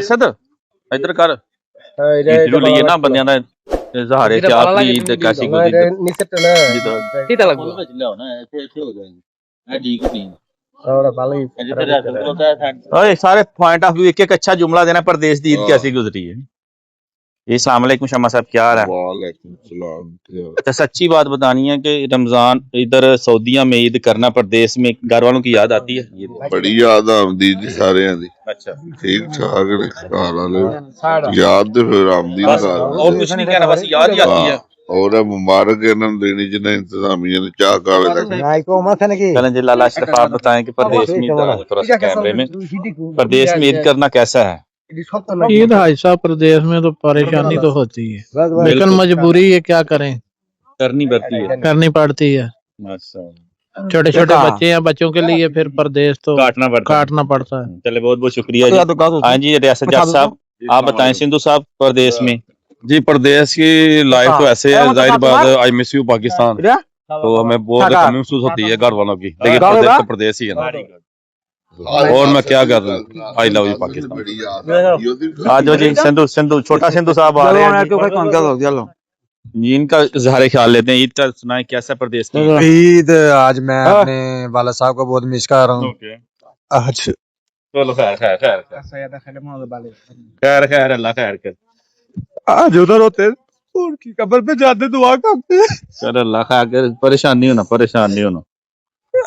सद इधर कर इंटरव्यू लिए ना बंदियां दा इजहारे चाह की ईद कैसी गुजरी किता लगो ओए सारे पॉइंट ऑफ व्यू एक अच्छा जुमला देना परदेश दी ईद कैसी गुजरी है। अस्सलाम वालेकुम शम्मा साहब क्या हाल है। वालेकुम सलाम। अच्छा सच्ची बात बतानी है कि रमजान इधर सऊदीया में ईद करना परदेश में घर वालों की याद आती है। बड़ी याद आमदी जी सारे दी। अच्छा ठीक ठाक ने घर वाले याद ते फिर आमदी बस घर और कुछ नहीं कहना बस याद ही आती है। और मुबारक इन्होंने देनी जिन्हें इंतजामिया ने चाह काले तक चलें जी लाला अशरफ आप बताएं कि परदेश में थोड़ा सा कैमरे में परदेश में ईद करना कैसा है। ईद हाजी साहब प्रदेश में तो परेशानी तो होती है लेकिन मजबूरी है क्या करें करनी पड़ती है करनी पड़ती है। छोटे छोटे बच्चे हैं बच्चों के लिए फिर परदेश तो काटना पड़ता है। चले बहुत बहुत शुक्रिया जी। हाँ जी रियासत जज साहब आप बताएं सिंधु साहब परदेश में जी परदेश की लाइफ तो ऐसे है जाहिर बात आई मिस यू पाकिस्तान तो हमें बहुत कमी महसूस होती है घर वालों की लेकिन परदेश तो परदेश ही है ना और मैं क्या कर रहा हूँ आई लव यू पाकिस्तान। आज जी सिंधु सिंधु छोटा सिंधु साहब आ रहे हैं जी इनका इजहार ख्याल लेते हैं ईद का सुनाए कैसा परदेश की ईद आज मैं अपने वाला साहब को बहुत मिस कर रहा हूँ आज चलो खैर खैर खैर खैर खैर अल्लाह खैर कर आज उधर होते उनकी कब्र पे जाते दुआ करते चल अल्लाह खैर कर परेशान नहीं होना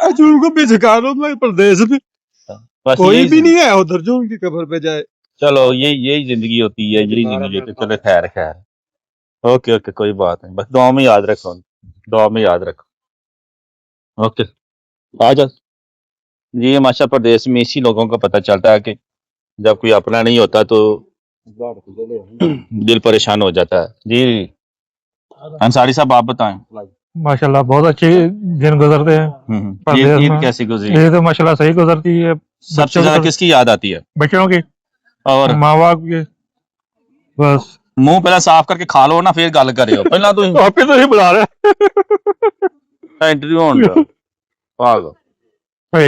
आज उनको बेजगार हो मैं प्रदेश में कोई भी नहीं है उधर जो उनकी कब्र पे जाए। चलो यही जिंदगी होती है यही जिंदगी होती है चलो खैर खैर ओके ओके कोई बात नहीं बस दुआ में याद रखो ओके आ जा जी माशा प्रदेश में इसी लोगों को पता चलता है कि जब कोई अपना नहीं होता तो दिल परेशान हो जाता है। जी अंसारी साहब आप बताएं। माशाल्लाह बहुत अच्छे दिन गुजरते हैं ईद कैसी गुजरी। ये तो माशाल्लाह सही गुजरती है। सबसे ज्यादा किसकी याद आती है। बच्चों की और माँ बाप की। बस मुंह पहले साफ करके खा लो ना फिर गल करियो पहला तो ही बुला रहे इंटरव्यू होने पागल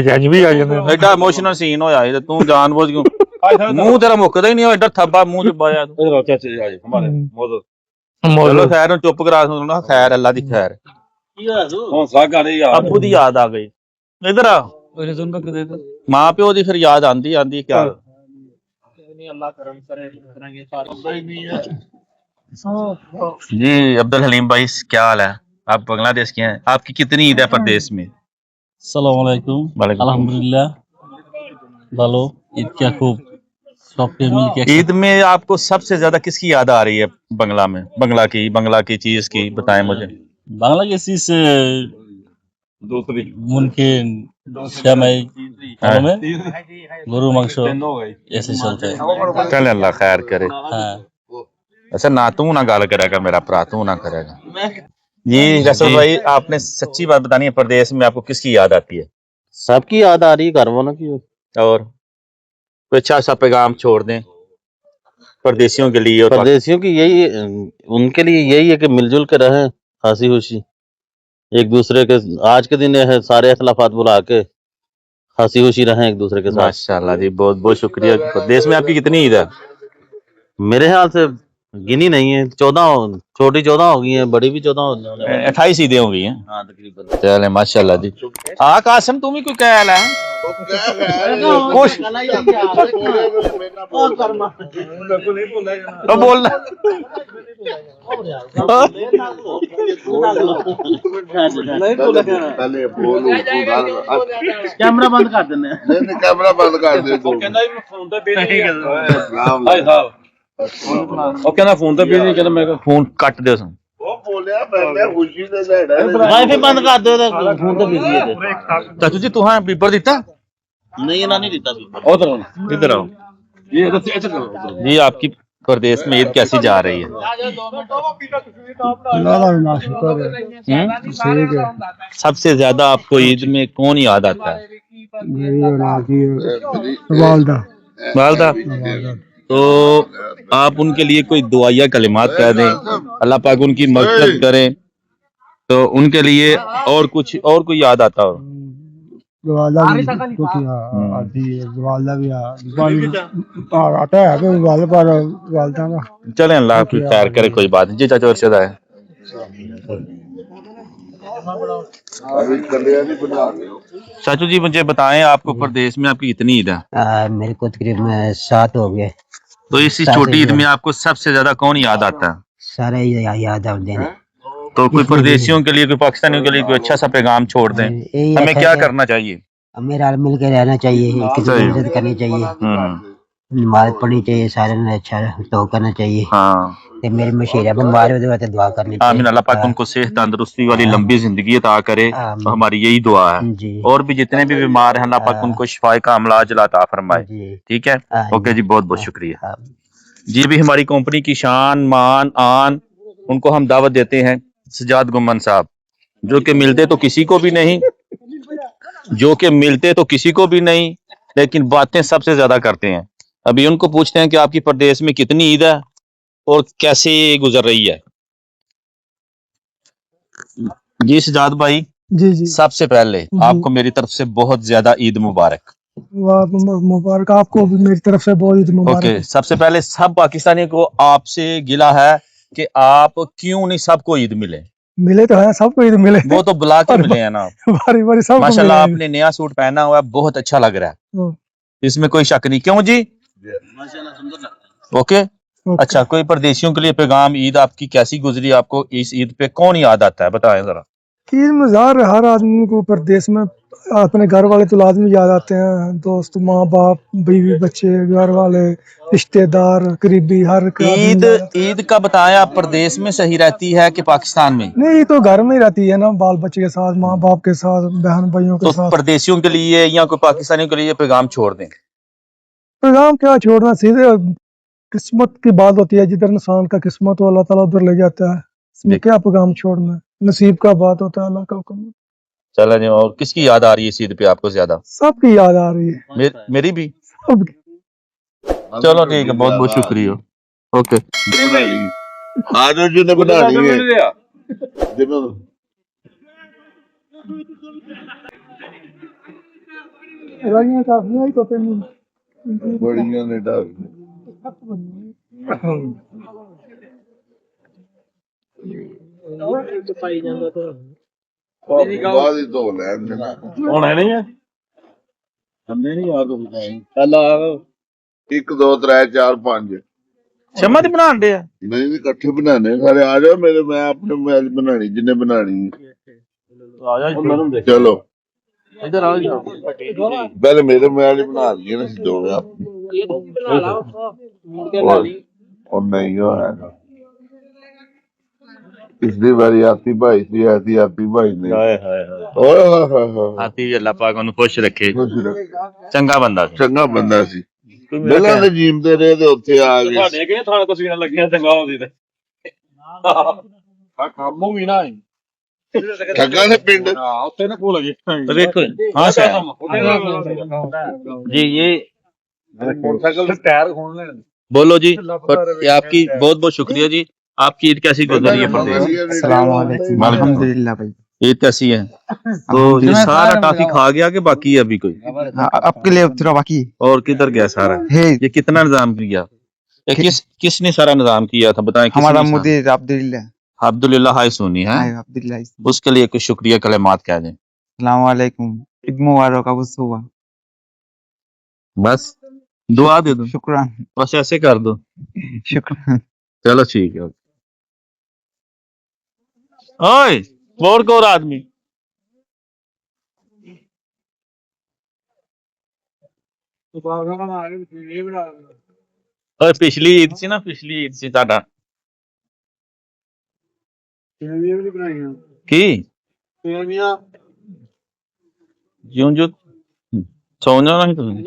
जज भी आ जाते हैं। एडा इमोशनल सीन होया ये तू जानबूझ क्यों मुंह तेरा मुकदा ही नहीं एडा थब्बा मुंह च पाया चलो खैर चुप करा सुनो खैर अल्लाह दी खैर अबू दी याद आ गई इधर आ मां प्यो दी फिर याद आंदी क्या जी अब्दुल हलीम भाई क्या हाल है आप बांग्लादेश के हैं आपकी कितनी ईद है परदेश में। अस्सलाम वालेकुम अल्हम्दुलिल्लाह भालो ईद क्या खूब सबके मिलके ईद में आपको सबसे ज्यादा किसकी याद आ रही है बंगला की चीज की बताएं मुझे। बांग्ला की चीज मुनके श्यामाई में गुरु मांस ऐसे चलते हैं। चल अल्लाह खैर करे। हाँ अच्छा ना तू ना गाल करेगा मेरा भरा तू ना करेगा। जी रसूल भाई आपने सच्ची बात बतानी है प्रदेश में आपको किसकी याद आती है। सबकी याद आ रही है घर वालों की और कोई अच्छा सा पैगाम छोड़ दें परदेशियों के लिए। और परदेशियों की यही उनके लिए यही है कि मिलजुल के रहें हंसी खुशी एक दूसरे के आज के दिन है सारे अखलाफात बुला के हंसी खुशी रहें एक दूसरे के साथ। माशाल्लाह जी बहुत बहुत शुक्रिया। प्रदेश में आपकी कितनी ईद है। मेरे ख्याल से गिनी नहीं है 14 छोटी 14 हो गई है बड़ी भी 14 28 ईदें हो गई हैं। हाँ तकरीबन। चले माशाल्लाह जी। हाँ कासिम तुम ही कोई क्या हाल है कुछ तो बोलना कैमरा बंद कर देने कैमरा बंद कर दे फोन तो बिजी कहना मैं फोन कट दे वाईफाई बंद कर दो फोन तो बिजी है चाचू जी तुहां पेपर दिता नहीं ना नहीं देता इधर आओ जी आपकी प्रदेश में ईद कैसी जा रही है। सबसे ज्यादा आपको ईद में कौन याद आता है। वालदा तो आप उनके लिए कोई दुआया कलिमात कह दें अल्लाह पाक उनकी मग़फ़िरत करें तो उनके लिए और कोई याद आता हो। گوالہ بھی کچھ آتی ہے، گوالہ بھی آتا ہے کہ گوالہ پر گوالتا نا چلیں اللہ آپ کی خیر کرے، کوئی بات نہیں جی۔ چاچا ارشد ہے چاچو جی، مجھے بتائیں آپ کو پردیس میں آپ کی کتنی عید ہے؟ میرے کو تقریباً 7 ہو گئے۔ تو اسی چھوٹی عید میں آپ کو سب سے زیادہ کون یاد آتا ہے؟ سارے یاد آ دین۔ تو کوئی پردیسیوں کے لیے، کوئی پاکستانیوں کے لیے کوئی اچھا سا پیغام چھوڑ دیں، ہمیں کیا کرنا چاہیے؟ ہمیں رل مل کے رہنا چاہیے، کسی کی عزت کرنی چاہیے، نماز پڑھنی چاہیے، سارے نے اچھا تو کرنا چاہیے۔ ہاں میری مشیرہ بیمار ہوتے وقت دعا کرنی چاہیے۔ آمین، اللہ پاک ان کو صحت تندرستی والی لمبی زندگی عطا کرے، تو ہماری یہی دعا ہے۔ جی اور بھی جتنے بھی بیمار ہیں اللہ پاک ان کو شفا کاملہ عاجلہ عطا فرمائے۔ جی ٹھیک ہے، اوکے جی، بہت بہت شکریہ جی۔ بھی ہماری کمپنی کی شان مان آن، ان کو ہم دعوت دیتے ہیں سجاد گمن صاحب، جو کہ ملتے تو کسی کو بھی نہیں، لیکن باتیں سب سے زیادہ کرتے ہیں۔ ابھی ان کو پوچھتے ہیں کہ آپ کی پردیس میں کتنی عید ہے اور کیسے گزر رہی ہے۔ جی سجاد بھائی، جی جی سب سے پہلے آپ کو میری طرف سے بہت زیادہ عید مبارک۔ مبارک، آپ کو بھی میری طرف سے بہت مبارک۔ اوکے، سب سے پہلے سب پاکستانی کو آپ سے گلہ ہے کہ آپ کیوں نہیں سب کو عید ملے؟ ملے تو ہے، سب کو عید ملے، وہ تو بلا کے ملے ہیں نا آپ۔ باری باری سب کو ماشاء اللہ ملے آپ نے نیا سوٹ پہنا ہوا ہے، بہت اچھا لگ رہا ہیں۔ ہے، اس میں کوئی شک نہیں، کیوں جی؟ اوکے، اچھا، کوئی پردیسیوں کے لیے پیغام، عید آپ کی کیسی گزری؟ آپ کو اس عید پہ کون یاد آتا ہے، بتائیں ذرا۔ عید میں ظاہر ہے ہر آدمی کو پردیس میں اپنے گھر والے تو لازمی یاد آتے ہیں، دوست، ماں باپ، بیوی بچے، گھر والے، رشتے دار، قریبی، ہر عید کا بتائیں، آپ پردیس میں صحیح رہتی ہے کہ پاکستان میں؟ نہیں، یہ تو گھر میں ہی رہتی ہے نا، بال بچے کے ساتھ، ماں باپ کے ساتھ، بہن بھائیوں کے تو ساتھ۔ پردیسیوں کے لیے یا کوئی پاکستانیوں کے لیے پیغام چھوڑ دیں۔ پیغام کیا چھوڑنا، سیدھے قسمت کی بات ہوتی ہے، جدھر انسان کا قسمت ہو اللہ تعالیٰ ادھر لے جاتا ہے، اس میں کیا پیغام چھوڑنا ہے، نصیب کا بات ہوتا ہے، اللہ کا حکم۔ چلیں جی، اور کس کی یاد آ رہی ہے اس عید پہ آپ کو زیادہ؟ سب کی یاد آ رہی ہے، میری بھی۔ سب کی۔ چلو ٹھیک ہے، بہت بہت شکریہ، اوکے۔ آج جو نے بنانی ہے بڑیاں نے ڈال بعد ہی تو ہونا نہیں ہے، ایک دو تر چار پانچ شمع دی بنا دے نہیں کٹھے بنانے سارے آ جاؤ میرے، میں اپنے موبائل بنانی جنہیں بنانی چلو ادھر آؤ جی۔ پہلے میرے موبائل بنا دیے نا دو اور نہیں ہوا پچھلی باری آتی بھائی تھی، ایسی آتی بھائی نے آتی اللہ پاک انہوں خوش رکھے، چنگا بندہ سی۔ چنگا بندہ سی، بلا نے جیمتے رہے تھے اتنے آ گئے ٹھگا نے پنڈ ہاں سر جی، یہ بولو جی، آپ کی بہت بہت شکریہ جی۔ آپ کی عید کیسی گزری ہے پردیس؟ السلام علیکم، الحمدللہ بھائی، عید کیسی ہے؟ تو یہ سارا ٹافی کھا گیا کہ باقی ہے ابھی کوئی؟ آپ کے لیے تھوڑا باقی اور کدھر گیا سارا؟ یہ کتنا نظام کیا؟ کس نے سارا نظام کیا تھا، بتائیں؟ ہمارا مدیر عبداللہ عبداللہ ہائی سونی ہے، عبداللہ، اس کے لیے کچھ شکریہ کلمات کہہ دیں۔ السلام علیکم، عید مبارک، ابو صبح، بس دعا دے دو، شکران، بس ایسے کر دو، شکران۔ چلو ٹھیک ہے۔ اوئے اور کو آدمی پچھلی عید سی نا، پچھلی عید سی تہاڈا کی جوں جو سو جانا سی تسی۔